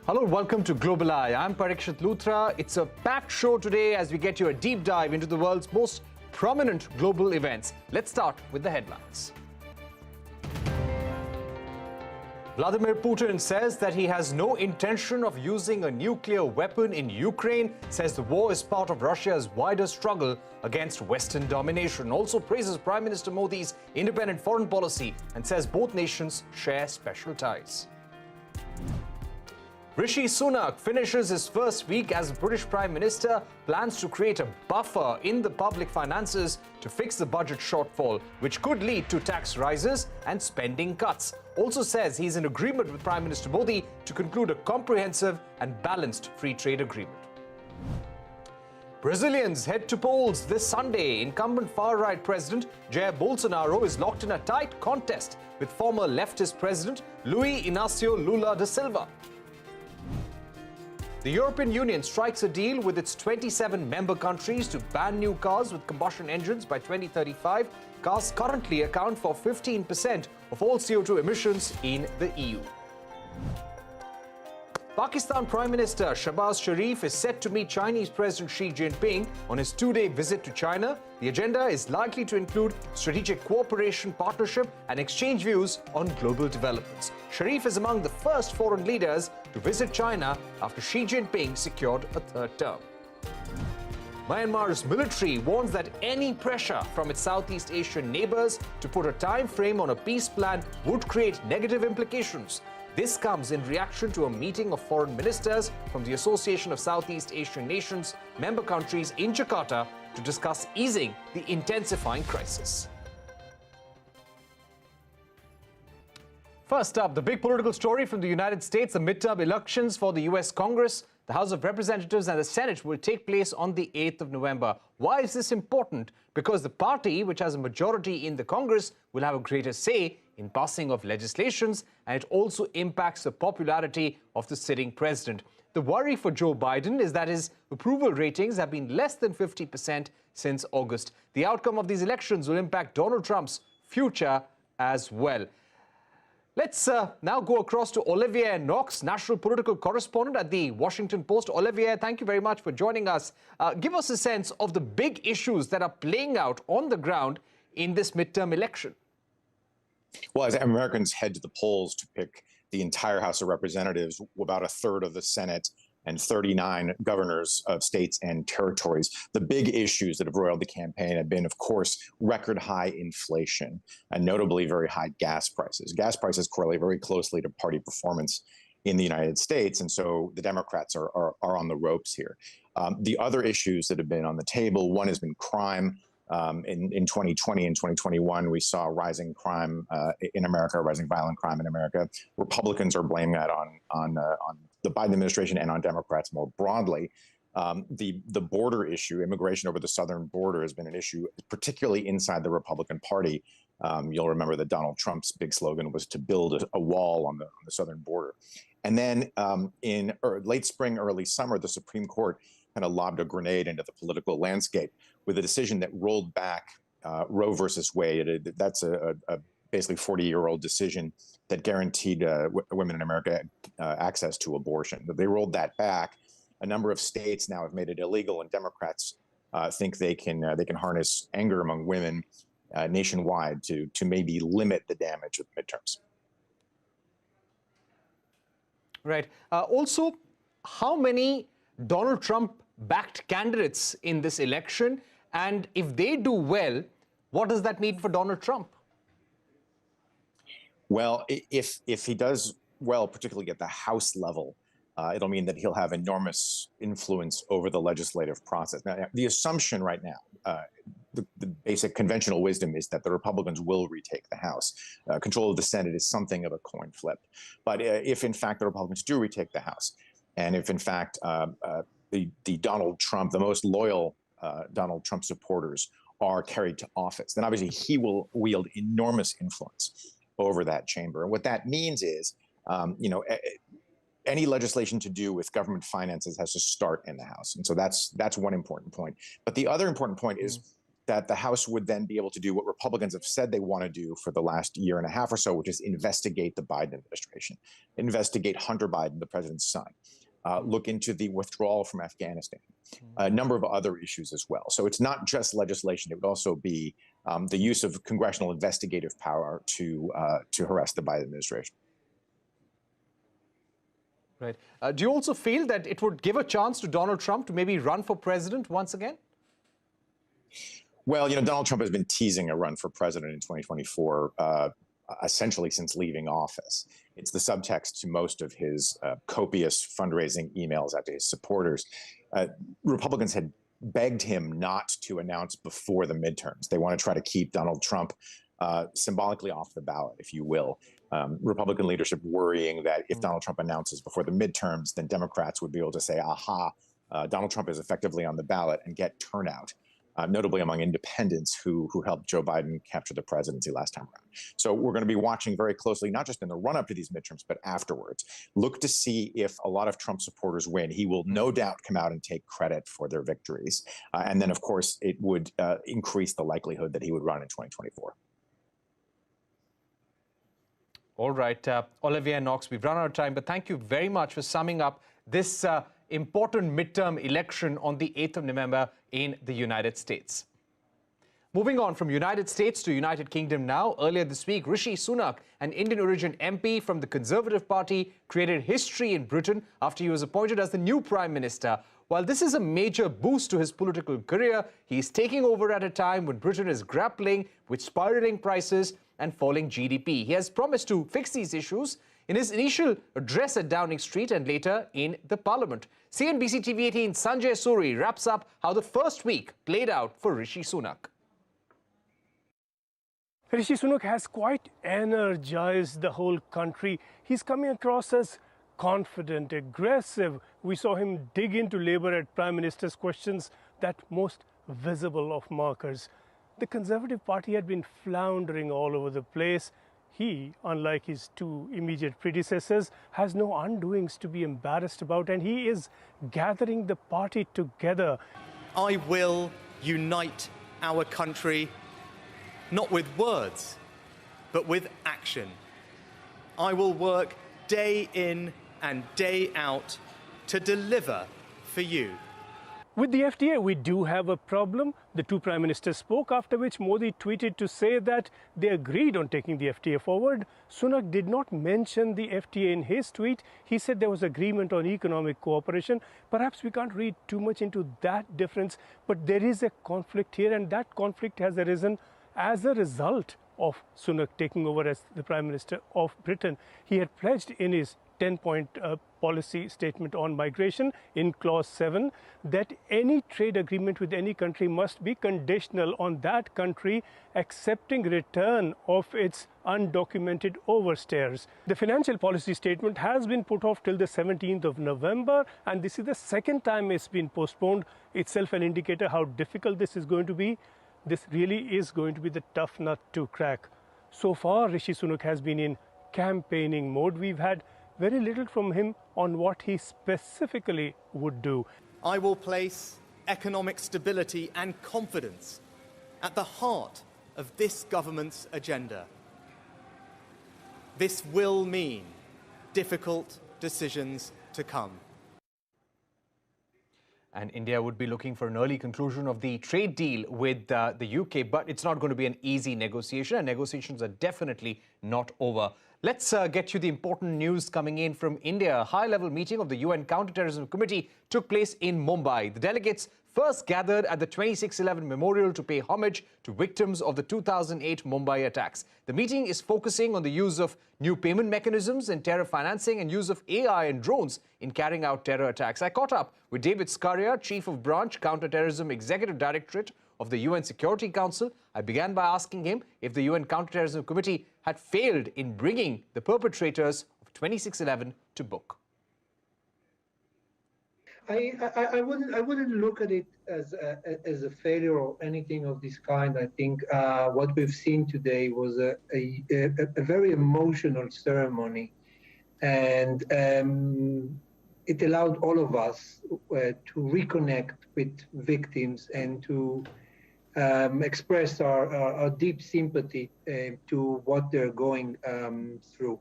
Hello, welcome to Global Eye. I'm Parikshit Luthra. It's a packed show today as we get you a deep dive into the world's most prominent global events. Let's start with the headlines. Vladimir Putin says that he has no intention of using a nuclear weapon in Ukraine, says the war is part of Russia's wider struggle against Western domination. Also praises Prime Minister Modi's independent foreign policy and says both nations share special ties. Rishi Sunak finishes his first week as British Prime Minister, plans to create a buffer in the public finances to fix the budget shortfall, which could lead to tax rises and spending cuts. Also says he's in agreement with Prime Minister Modi to conclude a comprehensive and balanced free trade agreement. Brazilians head to polls this Sunday. Incumbent far-right President Jair Bolsonaro is locked in a tight contest with former leftist President Luiz Inácio Lula da Silva. The European Union strikes a deal with its 27 member countries to ban new cars with combustion engines by 2035. Cars currently account for 15% of all CO2 emissions in the EU. Pakistan Prime Minister Shahbaz Sharif is set to meet Chinese President Xi Jinping on his two-day visit to China. The agenda is likely to include strategic cooperation, partnership, and exchange views on global developments. Sharif is among the first foreign leaders to visit China after Xi Jinping secured a third term. Myanmar's military warns that any pressure from its Southeast Asian neighbors to put a time frame on a peace plan would create negative implications. This comes in reaction to a meeting of foreign ministers from the Association of Southeast Asian Nations member countries in Jakarta to discuss easing the intensifying crisis. First up, the big political story from the United States, the midterm elections for the U.S. Congress, the House of Representatives and the Senate will take place on the 8th of November. Why is this important? Because the party, which has a majority in the Congress, will have a greater say in passing of legislations, and it also impacts the popularity of the sitting president. The worry for Joe Biden is that his approval ratings have been less than 50% since August. The outcome of these elections will impact Donald Trump's future as well. Let's now go across to Olivier Knox, national political correspondent at the Washington Post. Olivier, thank you very much for joining us. Give us a sense of the big issues that are playing out on the ground in this midterm election. Well, as Americans head to the polls to pick the entire House of Representatives, about a third of the Senate, and 39 governors of states and territories, the big issues that have roiled the campaign have been, of course, record high inflation and notably very high gas prices. Gas prices correlate very closely to party performance in the United States, and so the Democrats are on the ropes here. The other issues that have been on the table, one has been crime. In 2020 and 2021, we saw rising crime in America, rising violent crime in America. Republicans are blaming that on the Biden administration and on Democrats more broadly. The border issue, immigration over the southern border, has been an issue, particularly inside the Republican Party. You'll remember that Donald Trump's big slogan was to build a wall on the southern border. And then in late spring, early summer, the Supreme Court kind of lobbed a grenade into the political landscape with a decision that rolled back Roe versus Wade. That's a basically 40-year-old decision that guaranteed women in America access to abortion. But they rolled that back. A number of states now have made it illegal, and Democrats think they can harness anger among women nationwide to maybe limit the damage of midterms. Right. Also, how many Donald Trump-backed candidates in this election? And if they do well, what does that mean for Donald Trump? Well, if he does well, particularly at the House level, it'll mean that he'll have enormous influence over the legislative process. Now, the assumption right now, the basic conventional wisdom is that the Republicans will retake the House. Control of the Senate is something of a coin flip. But if, in fact, the Republicans do retake the House, and if, in fact, the Donald Trump, the most loyal Donald Trump supporters are carried to office, then obviously he will wield enormous influence over that chamber. And what that means is, any legislation to do with government finances has to start in the House. And so that's one important point. But the other important point is that the House would then be able to do what Republicans have said they want to do for the last year and a half or so, which is investigate the Biden administration, investigate Hunter Biden, the president's son, look into the withdrawal from Afghanistan, a number of other issues as well. So it's not just legislation. It would also be the use of congressional investigative power to harass the Biden administration. Right. Do you also feel that it would give a chance to Donald Trump to maybe run for president once again? Well, Donald Trump has been teasing a run for president in 2024, essentially since leaving office. It's the subtext to most of his copious fundraising emails out to his supporters. Republicans had begged him not to announce before the midterms. They want to try to keep Donald Trump symbolically off the ballot, if you will. Republican leadership worrying that if Donald Trump announces before the midterms, then Democrats would be able to say, aha, Donald Trump is effectively on the ballot and get turnout. Notably among independents who helped Joe Biden capture the presidency last time around. So we're going to be watching very closely, not just in the run-up to these midterms, but afterwards. Look to see if a lot of Trump supporters win. He will no doubt come out and take credit for their victories. And then, of course, it would increase the likelihood that he would run in 2024. All right, Olivier Knox, we've run out of time, but thank you very much for summing up this important midterm election on the 8th of November in the United States. Moving on from United States to United Kingdom now. Earlier this week, Rishi Sunak, an Indian origin MP from the Conservative Party, created history in Britain after he was appointed as the new Prime Minister. While this is a major boost to his political career, he is taking over at a time when Britain is grappling with spiraling prices and falling GDP. He has promised to fix these issues in his initial address at Downing Street and later in the Parliament. CNBC-TV18 Sanjay Suri wraps up how the first week played out for Rishi Sunak. Rishi Sunak has quite energized the whole country. He's coming across as confident, aggressive. We saw him dig into Labour at Prime Minister's questions, that most visible of markers. The Conservative Party had been floundering all over the place. He, unlike his two immediate predecessors, has no undoings to be embarrassed about, and he is gathering the party together. I will unite our country, not with words, but with action. I will work day in and day out to deliver for you. With the FTA, we do have a problem. The two prime ministers spoke, after which Modi tweeted to say that they agreed on taking the FTA forward. Sunak did not mention the FTA in his tweet. He said there was agreement on economic cooperation. Perhaps we can't read too much into that difference, but there is a conflict here, and that conflict has arisen as a result of Sunak taking over as the Prime Minister of Britain. He had pledged in his 10-point policy statement on migration in Clause 7 that any trade agreement with any country must be conditional on that country accepting return of its undocumented overstayers. The financial policy statement has been put off till the 17th of November, and this is the second time it's been postponed, itself an indicator how difficult this is going to be. This really is going to be the tough nut to crack. So far, Rishi Sunak has been in campaigning mode. We've had very little from him on what he specifically would do. I will place economic stability and confidence at the heart of this government's agenda. This will mean difficult decisions to come. And India would be looking for an early conclusion of the trade deal with the UK, but it's not going to be an easy negotiation, and negotiations are definitely not over. Let's get you the important news coming in from India. A high-level meeting of the UN Counterterrorism Committee took place in Mumbai. The delegates first gathered at the 2611 Memorial to pay homage to victims of the 2008 Mumbai attacks. The meeting is focusing on the use of new payment mechanisms in terror financing and use of AI and drones in carrying out terror attacks. I caught up with David Scaria, Chief of Branch, Counterterrorism Executive Directorate of the UN Security Council. I began by asking him if the UN Counterterrorism Committee had failed in bringing the perpetrators of 2611 to book. I wouldn't look at it as a failure or anything of this kind. I think what we've seen today was a very emotional ceremony, and it allowed all of us to reconnect with victims and to express our deep sympathy to what they're going through.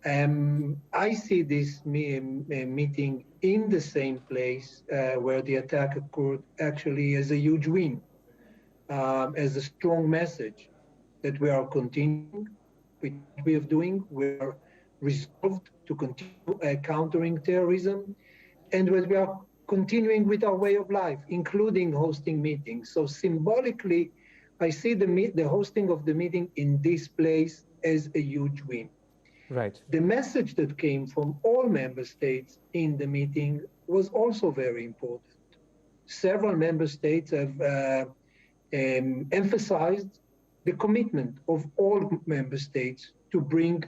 I see this meeting in the same place where the attack occurred actually as a huge win, as a strong message that we are continuing with what we are doing. We are resolved to continue countering terrorism, and we are continuing with our way of life, including hosting meetings. So symbolically, I see the hosting of the meeting in this place as a huge win. Right. The message that came from all member states in the meeting was also very important. Several member states have emphasized the commitment of all member states to bring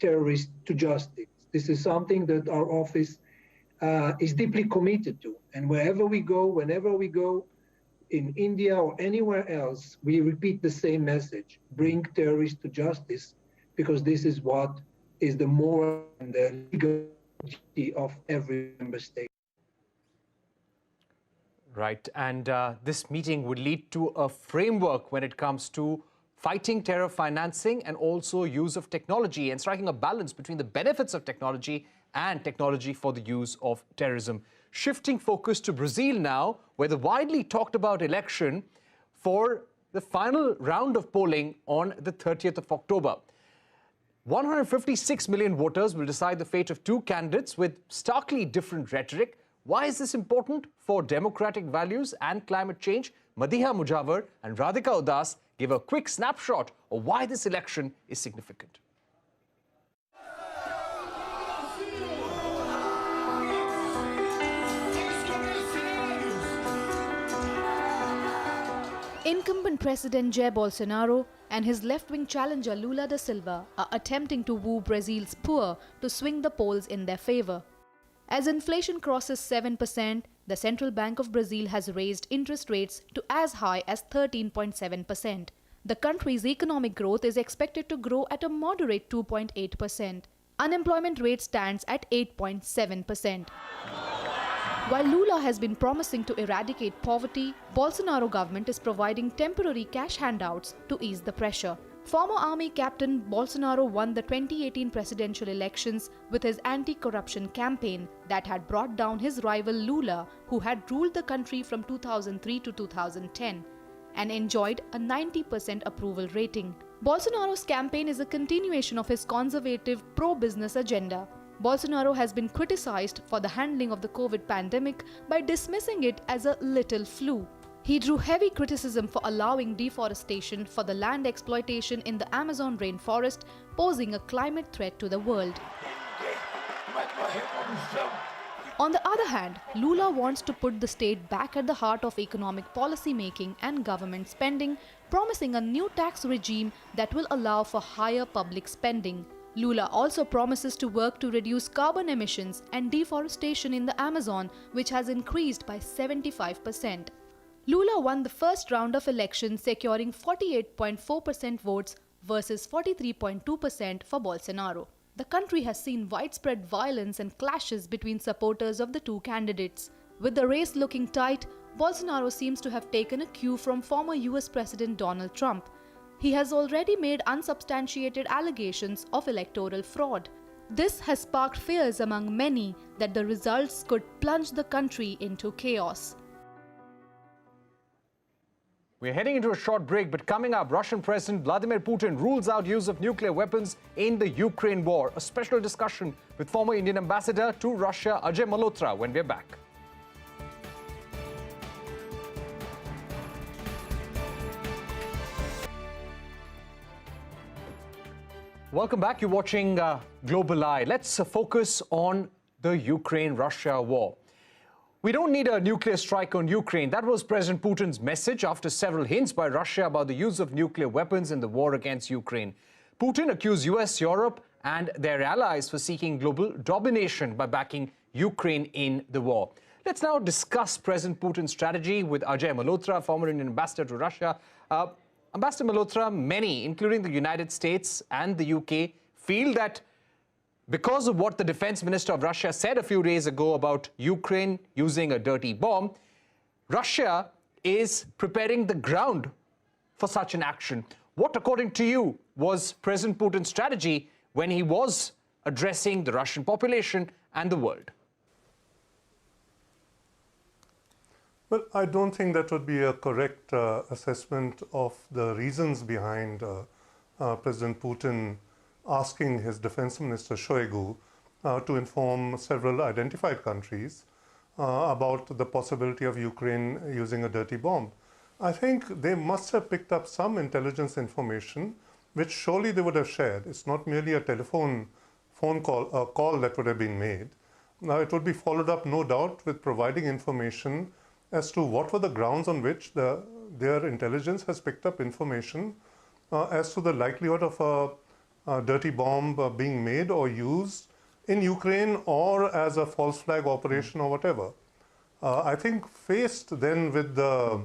terrorists to justice. This is something that our office is deeply committed to. And wherever we go, whenever we go, in India or anywhere else, we repeat the same message: bring terrorists to justice, because this is what is the moral and the legal duty of every member state. Right, and this meeting would lead to a framework when it comes to fighting terror financing and also use of technology, and striking a balance between the benefits of technology and technology for the use of terrorism. Shifting focus to Brazil now, where the widely talked about election for the final round of polling on the 30th of October. 156 million voters will decide the fate of two candidates with starkly different rhetoric. Why is this important for democratic values and climate change? Madiha Mujawar and Radhika Udas give a quick snapshot of why this election is significant. Incumbent President Jair Bolsonaro and his left-wing challenger Lula da Silva are attempting to woo Brazil's poor to swing the polls in their favor. As inflation crosses 7%, the Central Bank of Brazil has raised interest rates to as high as 13.7%. The country's economic growth is expected to grow at a moderate 2.8%. Unemployment rate stands at 8.7%. While Lula has been promising to eradicate poverty, Bolsonaro government is providing temporary cash handouts to ease the pressure. Former army captain Bolsonaro won the 2018 presidential elections with his anti-corruption campaign that had brought down his rival Lula, who had ruled the country from 2003 to 2010 and enjoyed a 90% approval rating. Bolsonaro's campaign is a continuation of his conservative pro-business agenda. Bolsonaro has been criticized for the handling of the COVID pandemic by dismissing it as a little flu. He drew heavy criticism for allowing deforestation for the land exploitation in the Amazon rainforest, posing a climate threat to the world. On the other hand, Lula wants to put the state back at the heart of economic policy making and government spending, promising a new tax regime that will allow for higher public spending. Lula also promises to work to reduce carbon emissions and deforestation in the Amazon, which has increased by 75%. Lula won the first round of elections, securing 48.4% votes versus 43.2% for Bolsonaro. The country has seen widespread violence and clashes between supporters of the two candidates. With the race looking tight, Bolsonaro seems to have taken a cue from former US President Donald Trump. He has already made unsubstantiated allegations of electoral fraud. This has sparked fears among many that the results could plunge the country into chaos. We're heading into a short break, but coming up, Russian President Vladimir Putin rules out use of nuclear weapons in the Ukraine war. A special discussion with former Indian ambassador to Russia, Ajay Malhotra, when we're back. Welcome back. You're watching Global Eye. Let's focus on the Ukraine-Russia war. We don't need a nuclear strike on Ukraine. That was President Putin's message after several hints by Russia about the use of nuclear weapons in the war against Ukraine. Putin accused US, Europe and their allies for seeking global domination by backing Ukraine in the war. Let's now discuss President Putin's strategy with Ajay Malhotra, former Indian ambassador to Russia. Ambassador Malhotra, many, including the United States and the UK, feel that because of what the defense minister of Russia said a few days ago about Ukraine using a dirty bomb, Russia is preparing the ground for such an action. What, according to you, was President Putin's strategy when he was addressing the Russian population and the world? Well, I don't think that would be a correct assessment of the reasons behind President Putin asking his defense minister Shoigu to inform several identified countries about the possibility of Ukraine using a dirty bomb. I think they must have picked up some intelligence information, which surely they would have shared. It's not merely a phone call, a call that would have been made. Now, it would be followed up, no doubt, with providing information as to what were the grounds on which their intelligence has picked up information as to the likelihood of a dirty bomb being made or used in Ukraine or as a false flag operation or whatever. I think faced then with the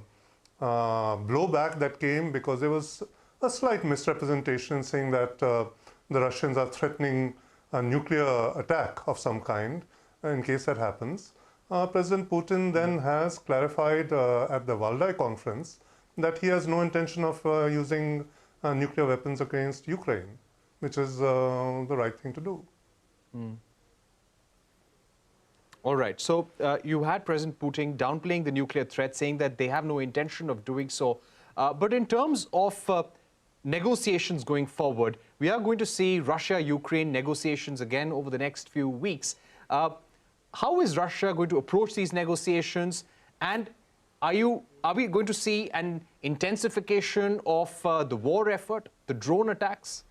blowback that came because there was a slight misrepresentation saying that the Russians are threatening a nuclear attack of some kind in case that happens. President Putin then has clarified at the Valdai conference that he has no intention of using nuclear weapons against Ukraine, which is the right thing to do. All right. So you had President Putin downplaying the nuclear threat, saying that they have no intention of doing so. But in terms of negotiations going forward, we are going to see Russia-Ukraine negotiations again over the next few weeks. How is Russia going to approach these negotiations? And are we going to see an intensification of the war effort, the drone attacks?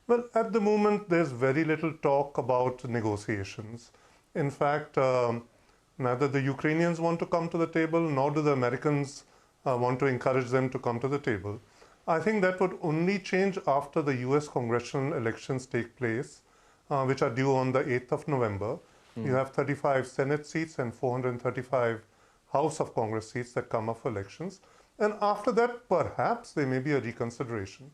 Well, at the moment, there's very little talk about negotiations. In fact, neither the Ukrainians want to come to the table, nor do the Americans want to encourage them to come to the table. I think that would only change after the US congressional elections take place, which are due on the 8th of November. You have 35 Senate seats and 435 House of Congress seats that come up for elections. And after that, perhaps there may be a reconsideration.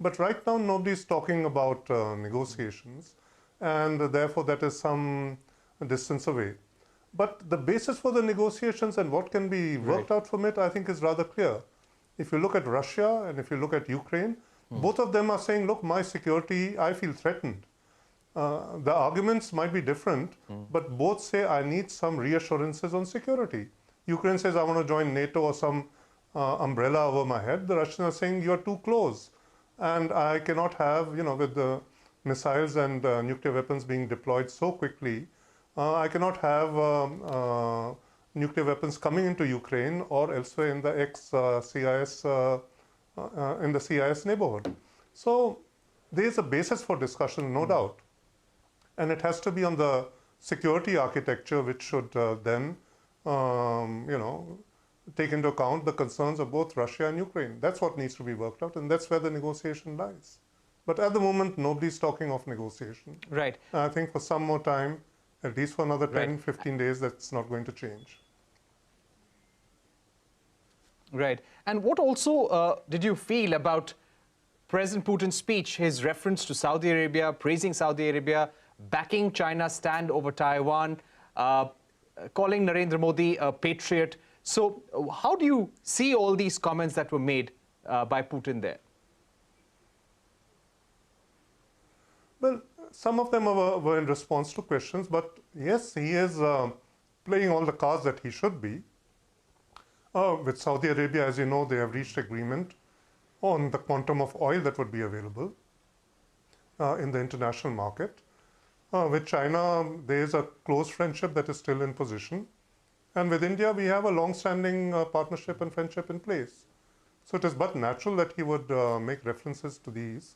But right now, nobody's talking about negotiations, and therefore that is some distance away. But the basis for the negotiations and what can be worked out from it, I think, is rather clear. If you look at Russia and if you look at Ukraine, both of them are saying, look, my security, I feel threatened. The arguments might be different, but both say, I need some reassurances on security. Ukraine says, I want to join NATO or some umbrella over my head. The Russians are saying, you're too close. And I cannot have, with the missiles and nuclear weapons being deployed so quickly, I cannot have nuclear weapons coming into Ukraine or elsewhere in the ex-CIS, in the CIS neighborhood. So there's a basis for discussion, no doubt. And it has to be on the security architecture, which should then, take into account the concerns of both Russia and Ukraine. That's what needs to be worked out, and that's where the negotiation lies. But at the moment, nobody's talking of negotiation. Right. I think for some more time, at least for another 10, 15 days, that's not going to change. Right. And what also did you feel about President Putin's speech, his reference to Saudi Arabia, praising Saudi Arabia, backing China's stand over Taiwan, calling Narendra Modi a patriot? So how do you see all these comments that were made by Putin there? Well, some of them were in response to questions, but yes, he is playing all the cards that he should be. With Saudi Arabia, as you know, they have reached agreement on the quantum of oil that would be available in the international market. With China, there is a close friendship that is still in position. And with India, we have a long-standing partnership and friendship in place. So it is but natural that he would make references to these,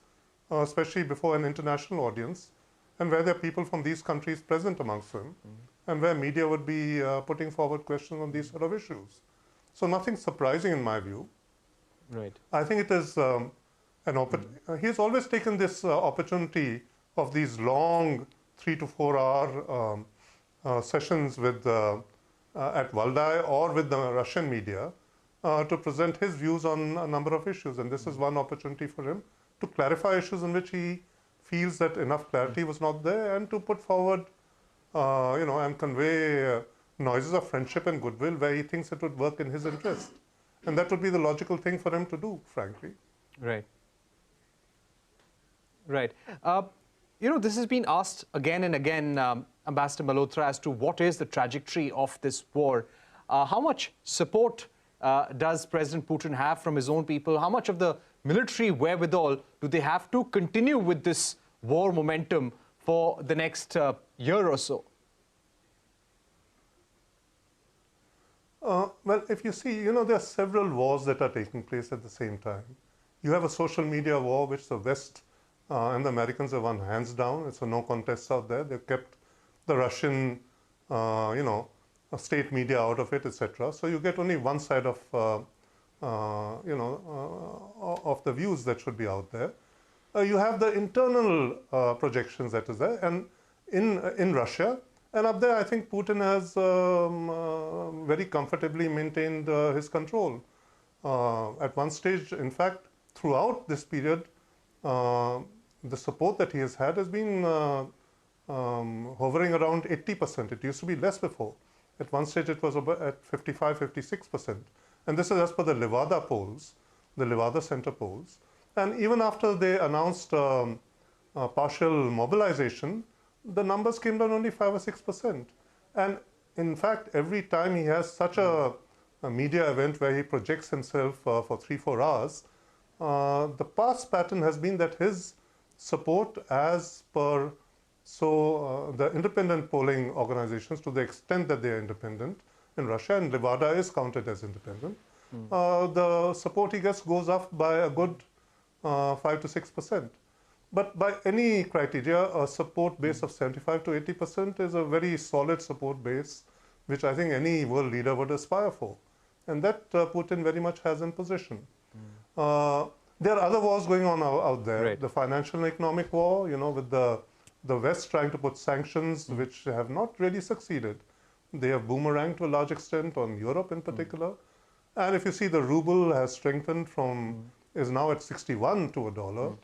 especially before an international audience, and where there are people from these countries present amongst them, and where media would be putting forward questions on these sort of issues. So nothing surprising in my view. Right. I think it is an opportunity. He's always taken this opportunity of these long 3 to 4 hour sessions with at Valdai or with the Russian media to present his views on a number of issues. And this is one opportunity for him to clarify issues in which he feels that enough clarity was not there, and to put forward, and convey noises of friendship and goodwill where he thinks it would work in his interest. And that would be the logical thing for him to do, frankly. Right. Right. This has been asked again and again, Ambassador Malhotra, as to what is the trajectory of this war. How much support does President Putin have from his own people? How much of the military wherewithal do they have to continue with this war momentum for the next year or so? Well, if you see, there are several wars that are taking place at the same time. You have a social media war, which the West and the Americans have won hands down. It's a no contest out there. They've kept the Russian, state media out of it, etc. So you get only one side of, of the views that should be out there. You have the internal projections that is there, and in Russia. And up there, I think Putin has very comfortably maintained his control. At one stage, in fact, throughout this period, the support that he has had has been hovering around 80%. It used to be less before. At one stage, it was about at 55, 56%. And this is as per the Levada polls, the Levada Center polls. And even after they announced partial mobilization, the numbers came down only 5 or 6%. And in fact, every time he has such a media event where he projects himself for 3-4 hours, the past pattern has been that his support as per the independent polling organizations, to the extent that they are independent in Russia, and Levada is counted as independent, the support he gets goes up by a good 5 to 6%. But by any criteria, a support base of 75 to 80% is a very solid support base, which I think any world leader would aspire for. And that Putin very much has in position. There are other wars going on out there. Right. The financial and economic war, with the West trying to put sanctions, which have not really succeeded. They have boomeranged to a large extent on Europe in particular. And if you see, the ruble has strengthened is now at 61 to a dollar.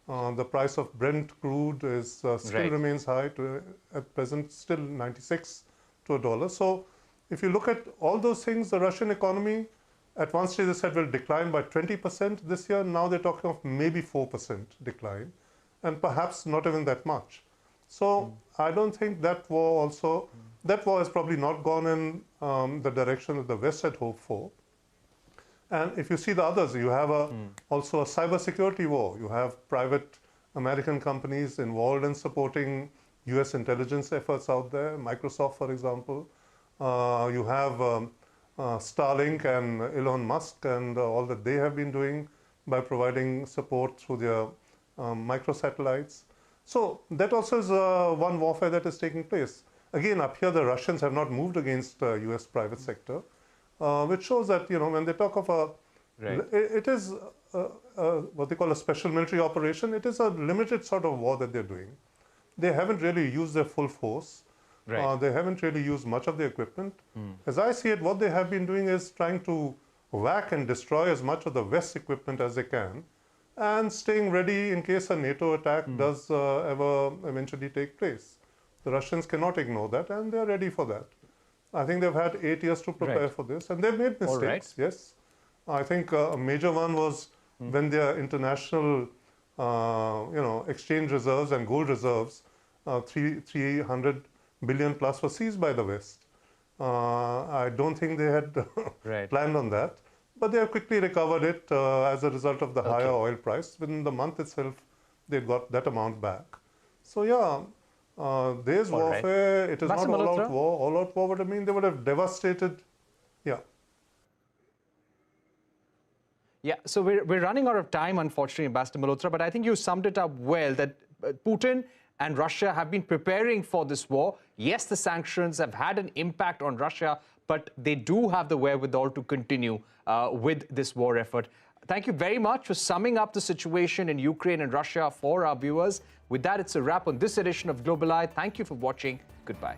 The price of Brent crude is still remains high at present, still 96 to a dollar. So if you look at all those things, the Russian economy at one stage they said will decline by 20% this year. Now they're talking of maybe 4% decline, and perhaps not even that much. So I don't think that war has probably not gone in the direction that the West had hoped for. And if you see the others, you have also a cybersecurity war. You have private American companies involved in supporting US intelligence efforts out there, Microsoft, for example. You have Starlink and Elon Musk and all that they have been doing by providing support through their microsatellites. So that also is one warfare that is taking place. Again, up here, the Russians have not moved against US private sector. Which shows that, when they talk of it is what they call a special military operation. It is a limited sort of war that they're doing. They haven't really used their full force. Right. They haven't really used much of the equipment. As I see it, what they have been doing is trying to whack and destroy as much of the West equipment as they can, and staying ready in case a NATO attack does ever eventually take place. The Russians cannot ignore that, and they're ready for that. I think they've had 8 years to prepare for this, and they've made mistakes, yes. I think a major one was when their international, exchange reserves and gold reserves, 300 billion plus were seized by the West. I don't think they had planned on that, but they have quickly recovered it as a result of the higher oil price. Within the month itself, they got that amount back. So yeah. There's warfare. It is not all-out war. All-out war would mean they would have devastated. Yeah. Yeah. So we're running out of time, unfortunately, Ambassador Malhotra. But I think you summed it up well. That Putin and Russia have been preparing for this war. Yes, the sanctions have had an impact on Russia, but they do have the wherewithal to continue with this war effort. Thank you very much for summing up the situation in Ukraine and Russia for our viewers. With that, it's a wrap on this edition of Global Eye. Thank you for watching. Goodbye.